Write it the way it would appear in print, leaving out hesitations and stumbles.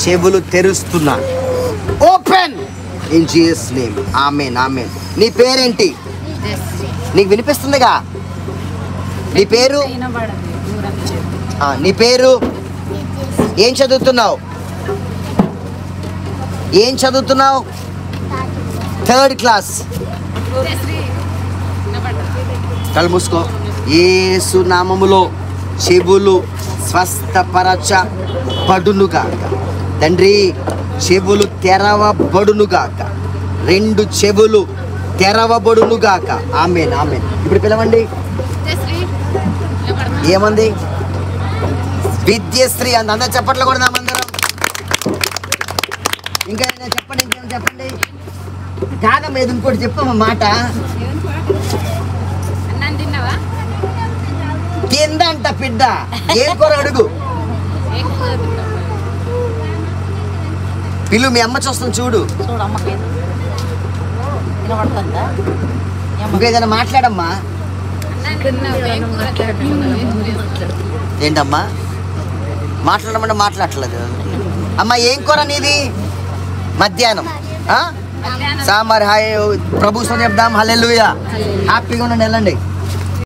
చెవులు తెరుస్తున్నాను. Open in Jesus name. Amen amen. నీ పేరేంటి? నీకు వినిపిస్తుందిగా? నీ పేరు? నీ పేరు? ఏం చదువుతున్నావు? ఏం చదువుతున్నావు? 3rd class. కళ్ళు మూసుకో. యేసు నామములో చెవులు స్వస్థపరచబడునుగాక. తండ్రి, చెవులు తెరవబడునుగాక. 2 చెవులు తెరవబడునుగాక. ఆమేన్ ఆమేన్. ఇప్పుడు పిలవండి. ఏమంది? విద్యశ్రీ అంది. అందరూ చెప్పట్లు కూడా అందరం. ఇంకా చెప్పండి, ఇంకేం చెప్పండి. కాదమ్మా, ఏది ఇంకోటి చెప్పమ్మా మాట. తిందంట బిడ్డ. ఏం కూర అడుగు. పిల్లు, మీ అమ్మ చూస్తుంది చూడు. ఇంకేదైనా మాట్లాడమ్మా. ఏంటమ్మా మాట్లాడమంటే మాట్లాడలేదు. అమ్మ ఏం కూర నీది? మధ్యాహ్నం సాంబార్. హాయ్ ప్రభు చెప్దాం. హల్లెలూయా. హ్యాపీగా ఉండండి. వెళ్ళండి.